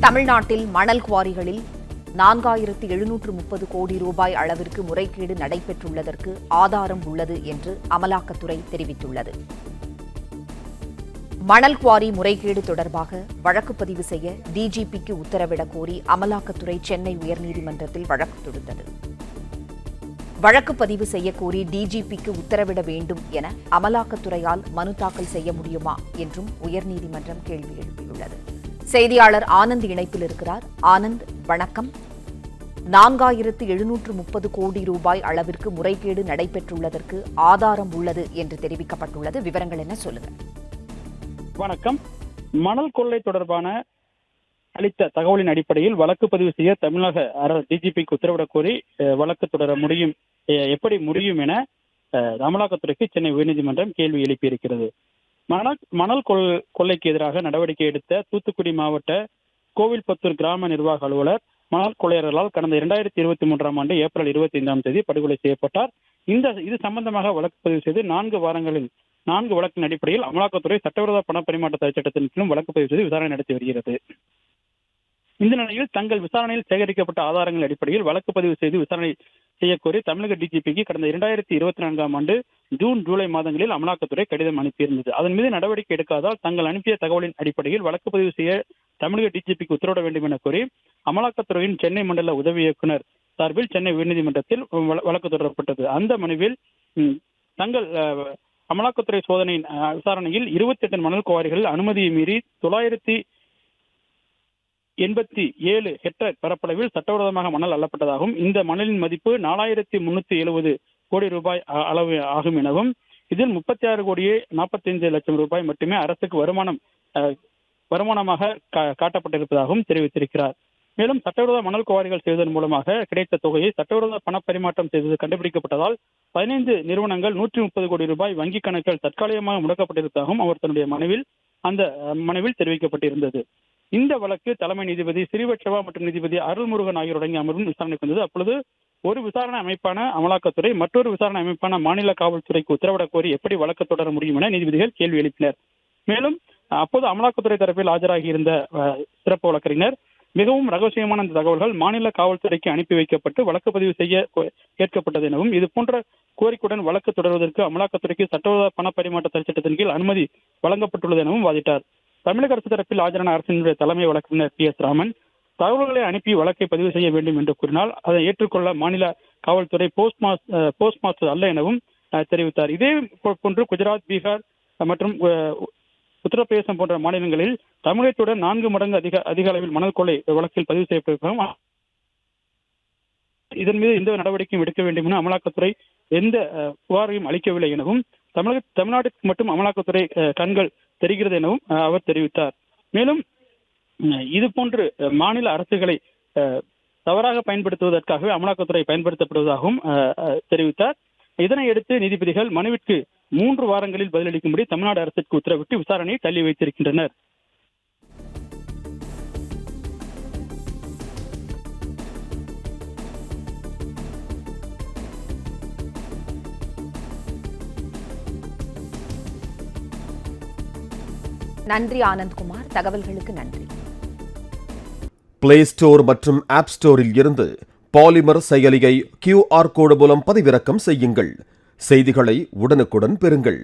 தமிழ்நாட்டில் மணல் குவாரிகளில் 4730 கோடி ரூபாய் அளவிற்கு முறைகேடு நடைபெற்றுள்ளதற்கு ஆதாரம் உள்ளது என்று அமலாக்கத்துறை தெரிவித்துள்ளது. மணல் குவாரி முறைகேடு தொடர்பாக வழக்கு பதிவு செய்ய டிஜிபிக்கு உத்தரவிடக் கோரி அமலாக்கத்துறை சென்னை உயர்நீதிமன்றத்தில் வழக்கு தொடுத்தது. வழக்கு பதிவு செய்யக்கோரி டிஜிபிக்கு உத்தரவிட வேண்டும் என அமலாக்கத்துறையால் மனு தாக்கல் செய்ய முடியுமா என்றும் உயர்நீதிமன்றம் கேள்வி எழுப்பியுள்ளது. செய்தியாளர் ஆனந்த் இணைப்பில் இருக்கிறார். ஆனந்த், வணக்கம். 4730 கோடி ரூபாய் அளவிற்கு முறைகேடு நடைபெற்றுள்ளதற்கு ஆதாரம் உள்ளது என்று தெரிவிக்கப்பட்டுள்ளது. விவரங்கள் என்ன, சொல்லுங்க. வணக்கம். மணல் கொள்ளை தொடர்பான அளித்த தகவலின் அடிப்படையில் வழக்கு பதிவு செய்ய தமிழக டிஜிபிக்கு உத்தரவிடக் கோரி வழக்கு தொடர முடியும், எப்படி முடியும் என அமலாக்கத்துறைக்கு சென்னை உயர்நீதிமன்றம் கேள்வி எழுப்பியிருக்கிறது. மணல் கொள்ளைக்கு எதிராக நடவடிக்கை எடுத்த தூத்துக்குடி மாவட்ட கோவில்பத்தூர் கிராம நிர்வாக அலுவலர் மணல் கொள்ளையர்களால் கடந்த 2023 ஆண்டு ஏப்ரல் 25ஆம் தேதி படுகொலை செய்யப்பட்டார். இது சம்பந்தமாக வழக்கு பதிவு செய்து 4 வழக்கின் அடிப்படையில் அமலாக்கத்துறை சட்டவிரோத பண பரிமாற்ற தடை சட்டத்தின் கீழும் வழக்கு பதிவு செய்து விசாரணை நடத்தி வருகிறது. இந்த நிலையில் தங்கள் விசாரணையில் சேகரிக்கப்பட்ட ஆதாரங்கள் அடிப்படையில் வழக்கு பதிவு செய்து விசாரணை செய்யக்கோரி தமிழக டிஜிபிக்கு கடந்த 2024ஆம் ஆண்டு ஜூன் ஜூலை மாதங்களில் அமலாக்கத்துறை கடிதம் அனுப்பியிருந்தது. அதன் மீது நடவடிக்கை எடுக்காதால் தங்கள் அனுப்பிய தகவலின் அடிப்படையில் வழக்கு பதிவு செய்ய தமிழக டிஜிபிக்கு உத்தரவிட வேண்டும் என கோரி அமலாக்கத்துறையின் சென்னை மண்டல உதவி இயக்குநர் சார்பில் சென்னை உயர்நீதிமன்றத்தில் வழக்கு தொடரப்பட்டது. அந்த மனுவில் தங்கள் அமலாக்கத்துறை சோதனையின் விசாரணையில் 28 மணல் குவாரிகளில் அனுமதியை மீறி 987 ஹெக்டேர் பரப்பளவில் சட்டவிரோதமாக மணல் அள்ளப்பட்டதாகவும் இந்த மணலின் மதிப்பு 4370 கோடி ரூபாய் அளவு ஆகும் எனவும் இதில் 36 கோடியே 45 லட்சம் ரூபாய் மட்டுமே அரசுக்கு வருமானமாக காட்டப்பட்டிருப்பதாகவும் தெரிவித்திருக்கிறார். மேலும் சட்டவிரோத மணல் குவாரிகள் செய்வதன் மூலமாக கிடைத்த தொகையை சட்டவிரோத பண பரிமாற்றம் செய்தது கண்டுபிடிக்கப்பட்டதால் 15 நிறுவனங்கள் 130 கோடி ரூபாய் வங்கிக் கணக்கில் தற்காலிகமாக முடக்கப்பட்டிருப்பதாகவும் அவர் தன்னுடைய மனுவில் தெரிவிக்கப்பட்டிருந்தது. இந்த வழக்கு தலைமை நீதிபதி ஸ்ரீவத்சவா மற்றும் நீதிபதி அருள்முருகன் ஆகியோர் அடங்கிய அமர்வும் விசாரணைக்கு வந்தது. அப்பொழுது ஒரு விசாரணை அமைப்பான அமலாக்கத்துறை மற்றொரு விசாரணை அமைப்பான மாநில காவல்துறைக்கு உத்தரவிடக் கோரி எப்படி வழக்கு தொடர முடியும் என நீதிபதிகள் கேள்வி எழுப்பினர். மேலும் அப்போது அமலாக்கத்துறை தரப்பில் ஆஜராகி இருந்த சிறப்பு வழக்கறிஞர் மிகவும் ரகசியமான இந்த தகவல்கள் மாநில காவல்துறைக்கு அனுப்பி வைக்கப்பட்டு வழக்கு பதிவு செய்ய கேட்கப்பட்டது எனவும் இதுபோன்ற கோரிக்கையுடன் வழக்கு தொடர்வதற்கு அமலாக்கத்துறைக்கு சட்டவிரோத பண பரிமாற்ற தடை சட்டத்தின் கீழ் அனுமதி வழங்கப்பட்டுள்ளது எனவும் வாதிட்டார். தமிழக அரசு தரப்பில் ஆஜரான அரசினுடைய தலைமை வழக்கறிஞர் PS ராமன் தகவல்களை அனுப்பி வழக்கை பதிவு செய்ய வேண்டும் என்று கூறினால் அதை ஏற்றுக்கொள்ள மாநில காவல்துறை போஸ்ட் மாஸ்டர் அல்ல எனவும் தெரிவித்தார். இதே போன்று குஜராத், பீகார் மற்றும் உத்தரப்பிரதேசம் போன்ற மாநிலங்களில் தமிழகத்துடன் 4 மடங்கு அதிக அளவில் மணல் கொள்ளை வழக்கில் பதிவு செய்யப்பட்டிருக்கிறார். இதன் மீது எந்த நடவடிக்கையும் எடுக்க வேண்டும் என அமலாக்கத்துறை எந்த புகாரையும் அளிக்கவில்லை எனவும் தமிழ்நாட்டுக்கு மட்டும் அமலாக்கத்துறை கண்கள் தெரிகிறது எனவும் அவர் தெரிவித்தார். மேலும் இது போன்று மாநில அரசுகளை தவறாக பயன்படுத்துவதற்காகவே அமலாக்கத்துறை பயன்படுத்தப்படுவதாகவும் தெரிவித்தார். இதனையடுத்து நீதிபதிகள் மனுவிற்கு 3 வாரங்களில் பதிலளிக்கும்படி தமிழ்நாடு அரசுக்கு உத்தரவிட்டு விசாரணையை தள்ளி வைத்திருக்கின்றனர். நன்றி ஆனந்த்குமார், தகவல்களுக்கு நன்றி. பிளே ஸ்டோர் மற்றும் ஆப் ஸ்டோரில் இருந்து பாலிமர் செயலியை QR கோடு மூலம் பதிவிறக்கம் செய்யுங்கள். செய்திகளை உடனுக்குடன் பெறுங்கள்.